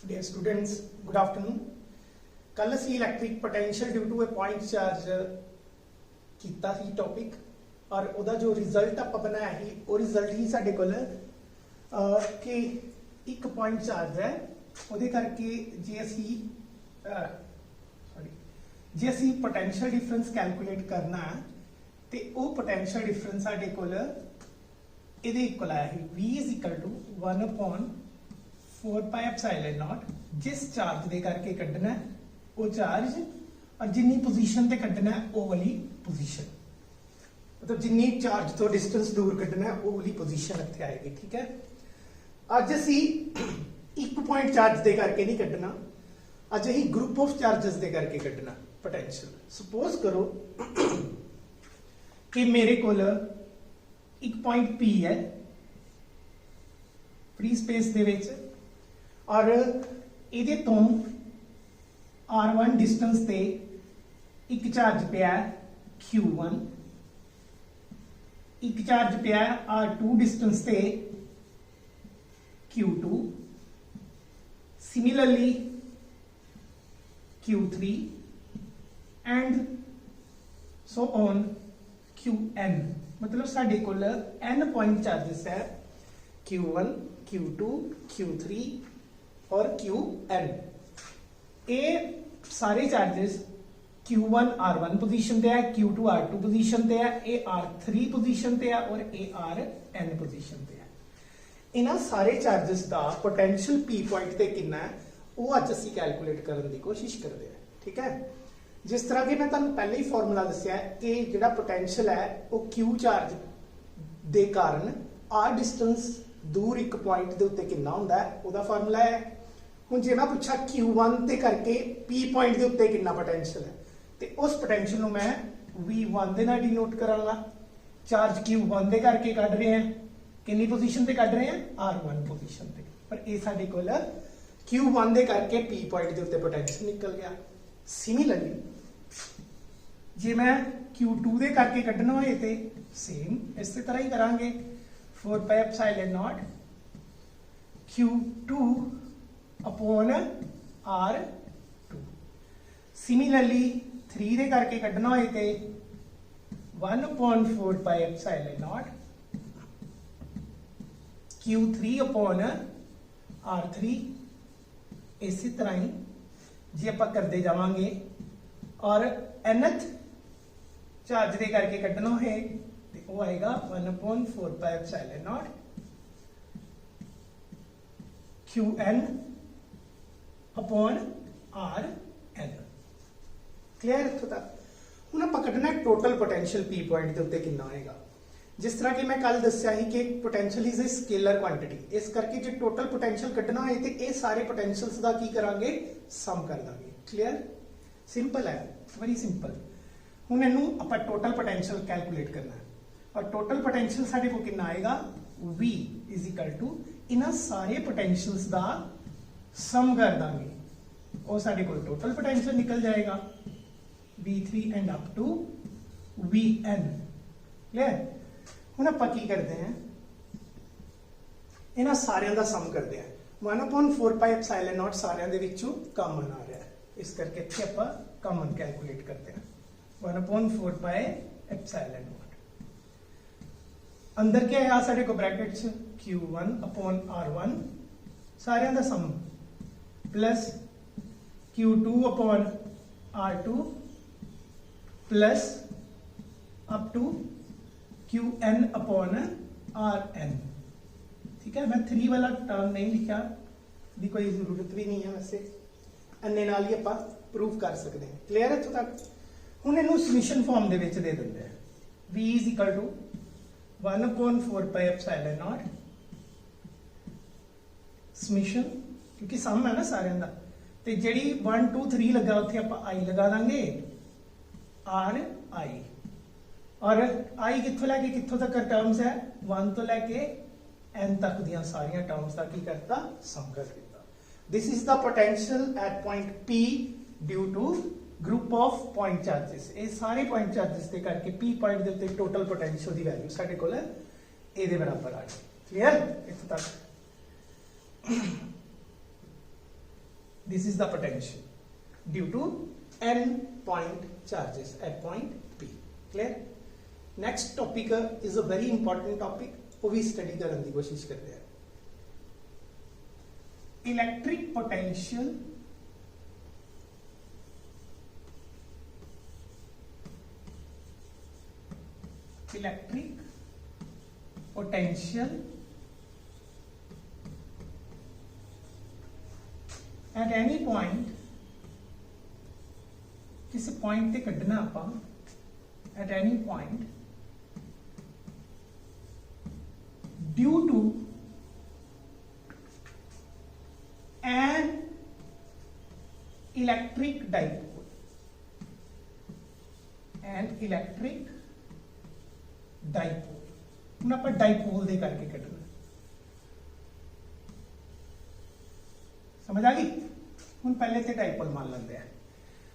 Dear students, good afternoon. कल असी electric potential due to a point charge कीता ही टॉपिक और ਉਹਦਾ जो रिजल्ट ਆਪਾਂ बनाया ही वो रिजल्ट ही ਸਾਡੇ ਕੋਲ कि एक पॉइंट चार्ज है ਉਹਦੇ ਕਰਕੇ ਜੇ ਅਸੀਂ पोटेंशियल डिफरेंस कैलकुलेट करना है ਤੇ ਉਹ पोटेंशियल डिफरेंस ਸਾਡੇ ਕੋਲ ਇਹਦੇ ਇਕੁਅਲ ਆਇਆ है v = 1/4 पाई एप्सिलॉन नॉट जिस चार्ज दे करके कढ़ना है वो चार्ज और जिन्नी पोजीशन ते कढ़ना है वो वाली पोजीशन मतलब जिन्नी चार्ज तो डिस्टेंस दूर कढ़ना है वो वाली पोजीशन इत्थे आएगी। ठीक है, अज असी एक पॉइंट चार्ज दे करके नहीं कढ़ना, अज असी ग्रुप ऑफ चार्जेस दे करके कढ़ना पोटेंशियल। सपोज करो कि मेरे कोल एक पॉइंट P है फ्री स्पेस दे विच और ਇਹਦੇ ਤੋਂ R1 डिस्टेंस ते एक चार्ज पिया Q1, एक चार्ज पिया R2 डिस्टेंस ते Q2, similarly Q3 and so on Qn। मतलब साडे कोल n पॉइंट चार्जेस है Q1, Q2, Q3 और Qn। ये सारे चार्जेस Q1 R1 पोजीशन पे है, Q2 R2 पोजीशन पे है, ये R3 पोजीशन पे है और ये Rn पोजीशन पे है। इन्हां सारे चार्जेस का पोटेंशियल P पॉइंट ते कितना है वो अज असीं कैलकुलेट करने की कोशिश करते हैं। ठीक है, जिस तरह कि मैं तुहानूं पहले ही फॉर्मूला दस्सिया है कि जिहड़ा पोटेंशियल है वो Q चार्ज दे कारण R डिस्टेंस दूर एक पॉइंट के उत्ते कितना हुंदा है उसदा फार्मूला है। हुण जे मैं पूछा Q1 ते करके P पॉइंट के उत्ते कितना पोटेंशियल है तो उस पोटेंशियल नूं मैं V1 दे नाल डिनोट करांगा। चार्ज Q1 दे करके कढ रहे हैं, कितनी पोजीशन पे कढ रहे हैं R1 पोजीशन पे, पर ये साडे कोल Q1 दे करके P पॉइंट के उत्ते पोटेंशियल निकल गया। सिमिलरली जे मैं Q2 दे करके कढना होए ते सेम इस तरह ही करांगे 4 pi epsilon not Q2 upon R2। Similarly 3 दे करके कढना होए ते 1/4 pi epsilon not Q3 upon R3। इसी तरह ही जे आप करते जावांगे और nth चार्ज दे करके कढना है तो वो आएगा 1/4 pi epsilon not Qn upon Rn। Clear इत्थों तक? हुण आपां कढना टोटल पोटेंशियल P पॉइंट के उत्ते कितना आएगा। जिस तरह कि मैं कल दस्सिया ही कि potential is a scalar quantity, इस करके जो टोटल पोटेंशियल कढना है तो ये सारे पोटेंशियल्स का की करांगे सम कर देंगे। क्लियर, सिंपल है, वेरी सिंपल। हुण इहनूं आपां टोटल पोटेंशियल कैलकुलेट करना है और टोटल पोटेंशियल साडे कोल कितना आएगा V = इन्हां सारे पोटेंशियल्स का सम कर देंगे और साडे कोल टोटल पोटेंशियल निकल जाएगा V3 and up to Vn। Clear, हुण आपां की करते हैं इन्हां सारियां दा सम करते हैं। 1/4 पाई एप्सिलॉन नॉट सारियां दे विचों कॉमन आ रहा है, इस करके इत्थे आपां कॉमन कैलकुलेट करते हैं 1/4 पाई एप्सिलॉन नॉट। अंदर क्या है साडे को ब्रैकेट च Q1 अपॉन R1 सारियां दा sum plus Q2 upon R2 plus up to Qn upon Rn। ठीक है, मैं 3 वाला टर्म नहीं लिखा, दी कोई जरूरत भी नहीं है, वैसे अन्ने नाल ही आपां प्रूव कर सकते हैं। क्लियर है इत्थों तक? हुण इहनूं सॉल्यूशन फॉर्म दे विच दे दिंदे हैं V = 1/4 pi epsilon not summation, क्योंकि सम है ना सारियां दा, ते जिहड़ी 1 2 3 लगा उत्थे आपां I लगा दांगे RI और I कित्थों लैके कित्थों तक टर्म्स है 1 तो लैके n तक दियां सारियां टर्म्स का की करता सम कर दिता। This is the potential at point P due to group of point charges. ये सारे पॉइंट चार्जेस दे करके P पॉइंट दे उत्ते टोटल पोटेंशियल दी वैल्यू साडे कोल ਇਹਦੇ बराबर आ गई। क्लियर इत्थों तक? This is the potential due to n point charges at point P. Clear? Next topic is a very important topic. वो भी study करने की कोशिश करते हैं. Electric potential at any point, किसी पॉइंट ते कढ़ना आपां at any point due to an electric dipole. ਹੁਣ ਆਪਾਂ डाइपोल दे करके कढ़ना, समझ आ गई? ਹੁਣ पहले ते डाइपोल मान लेंगे हैं.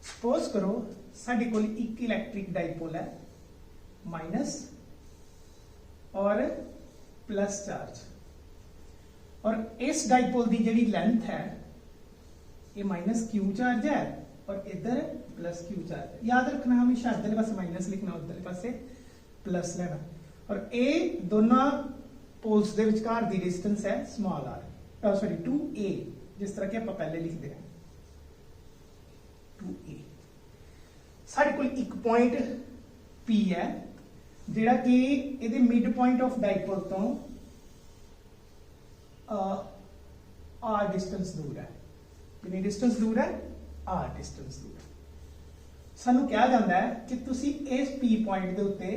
सपोज करो साडे कोल एक इलैक्ट्रिक डाइपोल है माइनस और प्लस चार्ज, और इस डाइपोल की जिहड़ी लेंथ है ये माइनस क्यू चार्ज है और इधर प्लस क्यू चार्ज है. याद रखना हमेशा इधरले पासे माइनस लिखना, उधरले पासे प्लस लेना. और ए दोनों पोल्स के विचकार दी डिस्टेंस है स्मॉल आर, सॉरी 2a, जिस तरह के आप पहले लिखते हैं 2a. साढ़े कोल एक पॉइंट P है जिहड़ा कि इहदे मिड पॉइंट ऑफ डाइपोल तो r डिस्टेंस दूर है. कितनी डिस्टेंस दूर है? r डिस्टेंस दूर है. सानू कहा जाता है कि तुसी इस P पॉइंट के उत्ते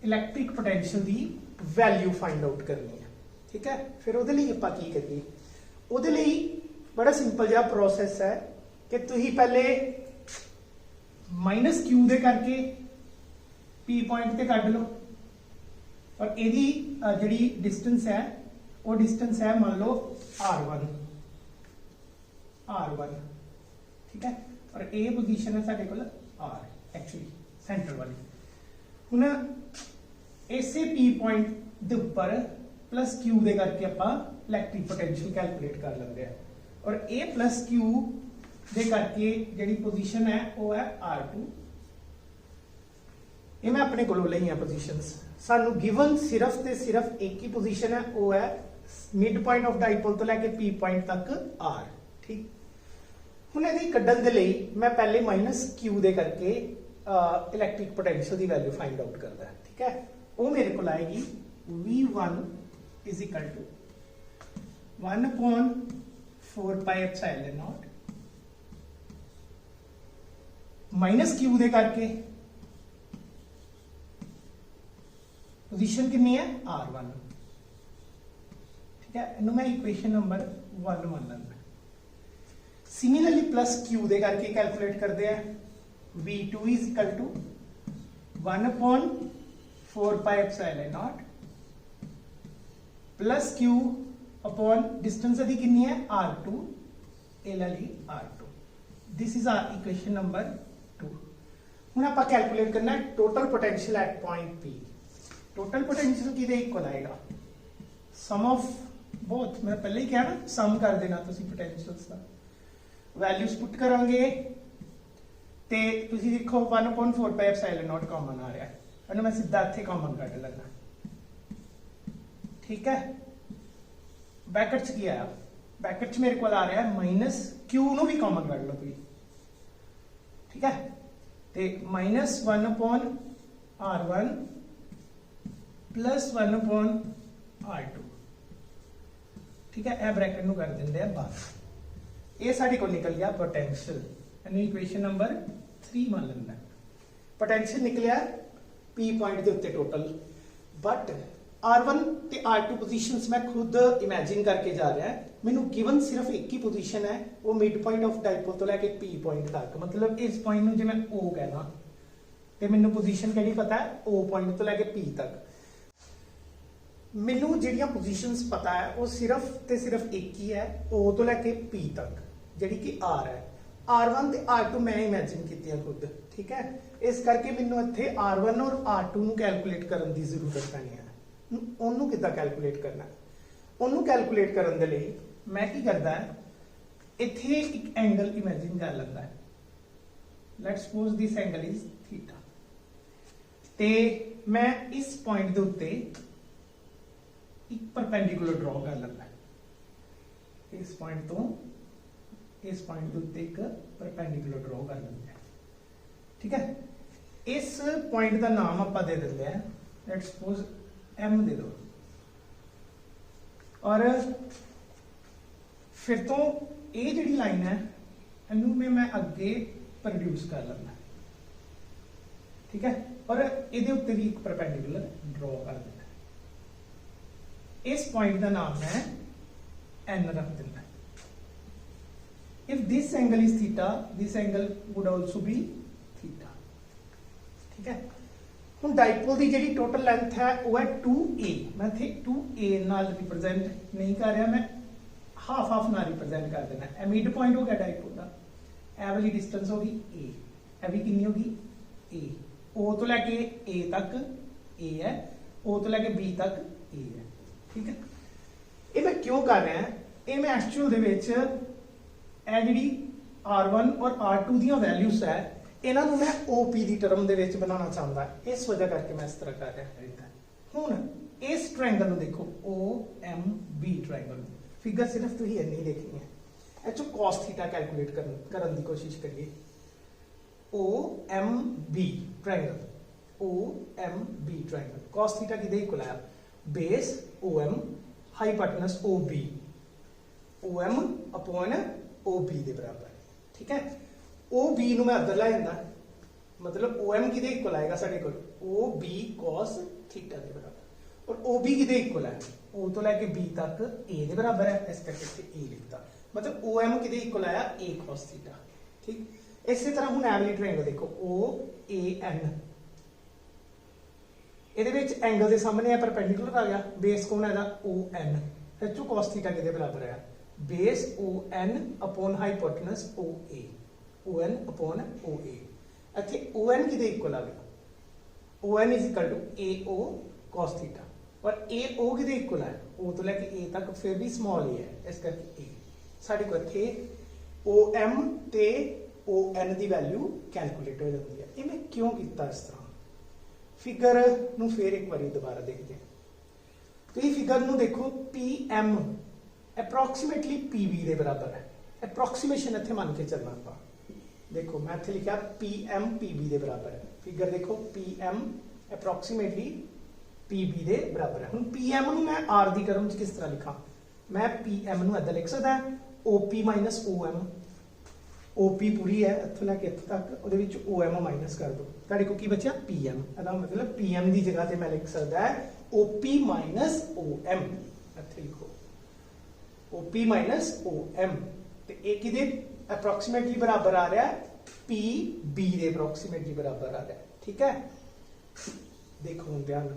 इलैक्ट्रिक पोटेंशियल की वैल्यू फाइंड आउट करनी है. ठीक है, फिर उहदे लई आपां की करिए? उहदे लई बड़ा सिंपल जिहा प्रोसैस है कि तुसी पहले माइनस क्यू दे करके P पॉइंट ते कढ लो, और इहदी जिहड़ी डिस्टेंस है वो डिस्टेंस है मान लो R1. ठीक है, और ए पोजीशन है साडे कोल R एक्चुअली सेंटर वाली. हुण इसे P पॉइंट दे ऊपर प्लस क्यू दे करके आपां इलैक्ट्रिक पोटेंशियल कैलकुलेट कर लेंगे हैं, और ए प्लस क्यू दे करके जिहड़ी पोजीशन है वो है R2. ये मैं अपने कोलों लई हैं पोजीशंस. सानू गिवन सिर्फ ते सिर्फ एक ही पोजीशन है, वो है मिड पॉइंट ऑफ डाइपोल तो लैके P पॉइंट तक R. ठीक, हुण इहदी कड्ढण दे लई मैं पहले माइनस क्यू दे करके इलैक्ट्रिक पोटेंशियल की वैल्यू फाइंड आउट करदा. ठीक है, वो मेरे को आएगी V1 is equal to 1/4 pi epsilon naught minus q दे करके पोजीशन कितनी है R1. ठीक है, इनू मैं इक्वेशन नंबर 1 मान लेना. सिमिलरली प्लस क्यू दे करके कैलकुलेट करते हैं. V2 is equal to 1/4 pi epsilon naught plus q upon distance दी कितनी है R2, ए ला ली R2. This is our equation number 2. हुण आपां कैलकुलेट करना है total potential at point P. Total potential किहदे इक्वल आएगा? Sum of both. मैं पहले ही कहा ना, सम कर देना तुसी पोटेंशियल्स दा. वैल्यूज पुट करांगे ते तुसी देखो 1/4 पाई एप्सिलॉन नॉट कॉमन आ रहा है, इन्हू मैं सीधा इत्थे कॉमन कट लेना. ठीक है, ब्रैकेट च की आया? ब्रैकेट च मेरे को आ रहा है माइनस क्यू नू भी कॉमन कर लो तुसी. ठीक है, ते माइनस 1/R1 प्लस 1/R2. ठीक है, यह ब्रैकेट नू कर देंगे हैं बाहर. ये साडे को निकल गया पोटेंशियल. इन्हू इक्वेशन नंबर 3 मान लेना. पोटेंशियल निकलिया P पॉइंट के उत्ते टोटल, बट R1 ते R2 पोजीशंस मैं खुद इमेजिन करके जा रहा है. मैनू गिवन सिर्फ एक ही पोजीशन है, वो मिड पॉइंट ऑफ डाइपोल तो लैके P पॉइंट तक. मतलब इस पॉइंट नू जे मैं O कहना ते मैनू पोजीशन किहड़ी पता है? O पॉइंट तो लैके P तक. मैनू जिहड़ियां पोजीशंस पता है वो सिर्फ ते सिर्फ एक ही है, O तो लैके P तक, जिहड़ी कि R है. R1 ते R2 मैं इमेजिन कीतियां खुद. ठीक है, इस करके मैनू इत्थे R1 और R2 नू कैलकुलेट करन दी जरूरत नहीं है. ਉਹਨੂੰ ਕਿੱਦਾਂ ਕੈਲਕੂਲੇਟ ਕਰਨਾ? ਉਹਨੂੰ ਕੈਲਕੂਲੇਟ ਕਰਨ ਦੇ ਲਈ मैं की करता है इत्थे एक एंगल इमेजिन कर लेंदा है, let's suppose this angle is theta, ते मैं इस पॉइंट दे उत्ते एक परपेंडिकुलर ड्रॉ कर लेंदा, इस पॉइंट तो इस पॉइंट के उत्ते एक परपेंडिकुलर ड्रॉ कर लेंगे, ठीक है। इस पॉइंट का नाम आप दे देंगे हैं, लेट्स सपोज एम दे दो, और फिर तो ये जी लाइन है इनू में मैं अगे प्रोड्यूस कर लेना, ठीक है, और ये उत्ते भी एक परपेंडिकुलर ड्रॉ कर देना। इस पॉइंट का नाम है एन रख देना। If this angle is theta, this angle would also be theta, ठीक है। हुण डाइपोल की जी टोटल लेंथ है वो है 2a, मैं इत्थे 2a नाल रिप्रेजेंट नहीं कर रहा, मैं हाफ हाफ नाल रिप्रेजेंट कर देना। ए मिड पॉइंट हो गया डाइपोल का, ए वाली डिस्टेंस होगी a, ए भी कितनी होगी a, o तो लैके a तक a है, o तो लैके b तक a है, ठीक है। ये मैं क्यों कर रहा, ये मैं एक्चुअल दे विच जी R1 और R2 दी वैल्यूज है, इन्हों मैं OP की टर्म दे विच बनाना चाहता, इस वजह करके मैं इस तरह कर रहा। हुण इस ट्रायंगल को देखो OMB ट्रायंगल, फिगर सिर्फ तुसीं इन्नी देखनी है, इस cos थीटा कैलकुलेट करने की कोशिश करिए। OMB triangle, OMB triangle, cos theta किहदे इक्वल है, base OM hypotenuse OB, OM upon OB के बराबर, ठीक है। OB नूं मैं अदर लै जांदा, मतलब OM किहदे इक्वल आएगा साडे कोल, OB cos थीटा के बराबर, और OB किहदे इक्वल है, O तो लैके B तक A के बराबर है, इस करके इत्थे A लिखता, मतलब OM किहदे इक्वल आया A cos थीटा, ठीक। इसी तरह हुण एवली ट्रायंगल देखो OAN, इहदे विच एंगल दे सामने है परपेंडिकुलर आ गया, बेस कौन है ON, इत्थों cos थीटा किहदे बराबर है, base ON upon hypotenuse OA, ON upon OA, इत्थे ON किहदे इक्वल आ गया, ON is equal to AO cos theta, और AO किहदे इक्वल है, O तो लेके A तक फिर भी स्मॉल a है, इस करके A साडे कोल इत्थे OM ते ON दी वैल्यू कैलकुलेट हो जाती है। ये मैं क्यों कीता इस तरह, फिगर नूं फिर एक बारी दोबारा देखते हैं, तो ये फिगर नूं देखो PM अप्रोक्सीमेटली PB के बराबर है, अप्रोक्सीमेशन इत्थे मान के चलना आप, देखो मैं इत्थे लिखा PM PB के बराबर है, फिगर देखो PM अप्रोक्सीमेटली PB के बराबर है। हुण PM नूं मैं R की टर्म च किस तरह लिखा, मैं PM नूं इदां लिख सकदा OP माइनस OM, OP पूरी है इत्थों लैके इत्थे तक, उहदे विच OM माइनस कर दो, तुहाडे कोल की बचिया PM, इहदा मतलब PM की जगह ते मैं लिख सकदा OP माइनस OM, इत्थे लिखो OP माइनस OM, ते एक किहदे अप्रोक्सीमेटली बराबर आ रहा है, PB के अप्रोक्सीमेटली बराबर आ रहा है, ठीक है। देखो हुण ध्यान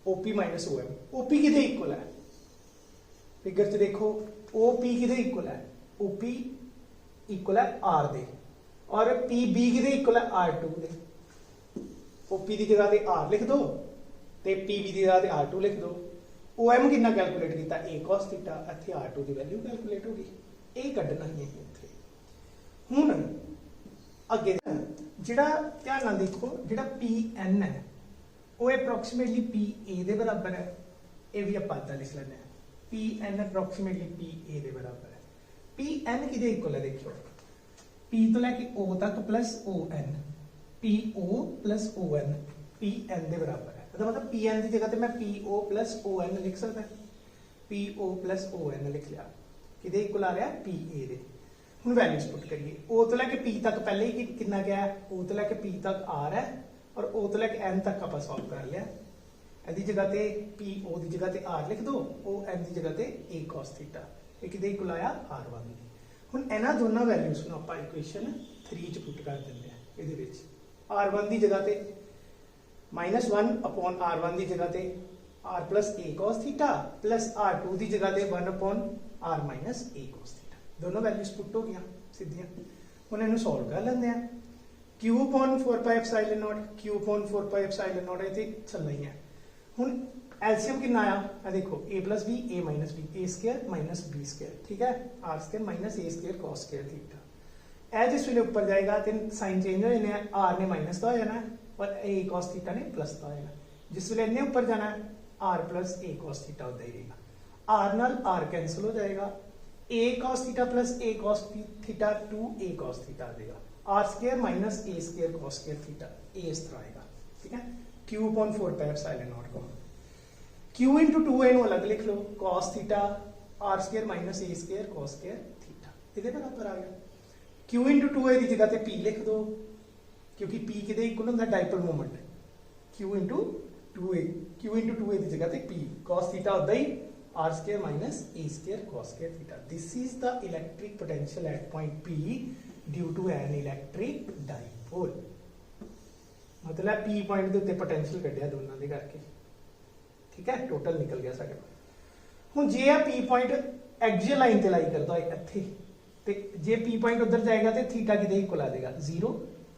OP माइनस OM, OP किहदे इक्वल है, फिगर च देखो OP किहदे इक्वल है, OP इक्वल है R दे, और PB किहदे इक्वल है R2 दे, OP की जगह ते R लिख दो, ते PB की जगह ते R2 लिख दो। OM कितना कैलकुलेट किया A cos थीटा, इत्थे R2 की वैल्यू कैलकुलेट होगी, ये कढ़ना ही है इत्थे। हुण अगे जिहड़ा ध्यान नाल देखो, जिहड़ा PN है वो अप्रोक्सीमेटली PA के बराबर है, ये भी आप पता लिख लेना है, PN अप्रोक्सीमेटली PA के बराबर है। PN किहदे इक्वल है, देखो P तो लैके O तक plus ON, PO plus ON PN के बराबर है, मतलब PN की जगह पे मैं PO प्लस ON लिख सकता है, PO प्लस ON लिख लिया, किहदे इक्वल आ रहा है PA दे। हुण वैल्यूज पुट करिए, O तो लैके P तक पहले ही कितना गया है, O तो लैके P तक R है, और O तो लैके N तक आप सॉल्व कर लिया, इहदी जगह ते PO की जगह ते R लिख दो, ON की जगह ते A cos थीटा, ये किहदे इक्वल आया R1। हुण इन्हां दोनों वैल्यूज नूं आपां इक्वेशन 3 च पुट कर दिंदे आ, इहदे विच R1 की जगह ते -1 अपॉन R1 की जगह ते R plus A cos theta plus R2 की जगह ते 1 upon R minus A cos theta, दोनों वैल्यूज पुट हो गई सीधियां। हुण इहनूं सॉल्व कर लैंदे आ, Q upon 4 pi epsilon not, Q upon 4 pi epsilon not, ये चलना ही है। हुण एलसीएम कितना आया देखो a plus b a minus b a square minus b square ठीक है r square minus a square cos square theta ए जिस वे ऊपर जाएगा तो साइन चेंज हो जाने आर ने माइनस का हो जाना और ए कॉस थीटा ने प्लस का हो जाना जिस वे इन्ने ऊपर जाना है r plus a cos theta उदा ही रहेगा आर नाल आर कैंसिल हो जाएगा a cos theta plus a cos theta 2 a cos theta आ जाएगा r square minus a square cos square theta ए इस तरह आएगा ठीक है q upon 4 pi epsilon naught को क्यू इंटू 2a नो अलग लिख लो cos theta r square minus a square cos square theta इहदे बराबर आ गया क्यू इंटू 2a की जगह पे p लिख दो क्योंकि p किदे इक्वल होंदा dipole moment Q into 2a की जगह पे p cos थीटा होता ही r square minus a square cos square theta this is the electric potential at point p due to an electric dipole मतलब p point के उत्ते potential कढ़िया दोनों के करके ठीक है टोटल निकल गया साडे हुण जे आ p पॉइंट एक्सियल लाइन ते लाई करदा है इत्थे ते जे p पॉइंट उधर जाएगा तो थीटा किदे इक्वल आ जाएगा 0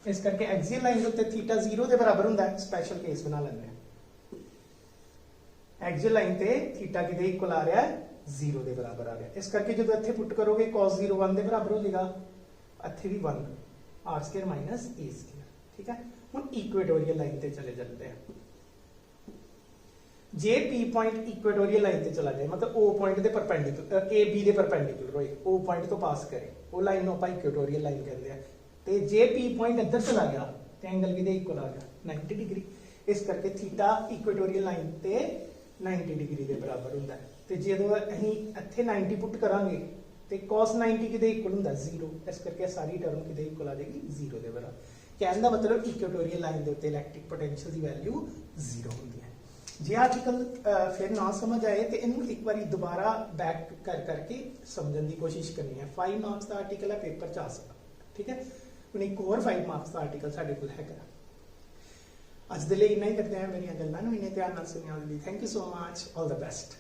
इस करके एक्सियल लाइन के उत्ते थीटा 0 के बराबर हुंदा है स्पेशल केस बना लेंगे एक्सियल लाइन ते थीटा किदे इक्वल आ रहा है 0 के बराबर आ रहा है इस करके जो इत्थे पुट करोगे cos 0 1 के बराबर हो जाएगा इत्थे भी 1 r square minus a square ठीक है हुण इक्वेटोरियल लाइन ते चले जाते हैं जे p पॉइंट इक्वेटोरियल लाइन ते चला जाए मतलब o point they perpendicular a b they perpendicular होए o पॉइंट तो पास करे वो लाइन ਨੂੰ ਆਪਾਂ इक्वेटोरियल लाइन कहते हैं ਤੇ जे p पॉइंट इधर चला गया ਤੇ एंगल किदे इक्वल आ गया 90 डिग्री इस करके थीटा इक्वेटोरियल लाइन ते 90 डिग्री के बराबर हुंदा है ਤੇ ਜਦੋਂ ਅਸੀਂ ਇੱਥੇ 90 ਪੁੱਟ ਕਰਾਂਗੇ ਤੇ cos 90 ਕਿਦੇ ਇਕੁਅਲ ਹੁੰਦਾ 0 ਇਸ ਕਰਕੇ ਸਾਰੀ ਟਰਮ ਕਿਦੇ ਇਕੁਅਲ ਆ ਜਾਏਗੀ 0 ਦੇ ਬਰਾਬਰ ਕਹਿਣ ਦਾ ਮਤਲਬ ਇਕੁਏਟੋਰੀਅਲ ਲਾइन ਦੇ ਉੱਤੇ ਇਲੈਕਟ੍ਰਿਕ ਪੋਟੈਂਸ਼ੀਅਲ ਦੀ ਵੈਲਿਊ 0 ਹੁੰਦੀ ਹੈ ਜੇ ਆਰਟੀਕਲ ਫਿਰ ਨਾ ਸਮਝ ਆਏ ਤੇ ਇਹਨੂੰ ਇੱਕ ਵਾਰੀ ਦੁਬਾਰਾ ਬੈਕ ਕਰਕੇ ਸਮਝਣ ਦੀ ਕੋਸ਼ਿਸ਼ ਕਰਨੀ ਹੈ 5 ਮਾਰਕਸ ਦਾ ਆਰਟੀਕਲ ਹੈ ਪੇਪਰ ਚ ਆ ਸਕਦਾ ਠੀਕ ਹੈ ਹੁਣ ਇੱਕ ਹੋਰ 5 ਮਾਰਕਸ ਦਾ ਆਰਟੀਕਲ ਸਾਡੇ ਕੋਲ ਹੈਗਾ ਅੱਜ ਦੇ ਲਈ ਇੰਨਾ ਹੀ ਕਰਦੇ ਹਾਂ ਮੇਰੀਆਂ ਗੱਲਾਂ ਨੂੰ ਇੰਨੇ ਧਿਆਨ ਨਾਲ ਸੁਣਿਆ ਉਹਦੇ ਲਈ thank you so much all the best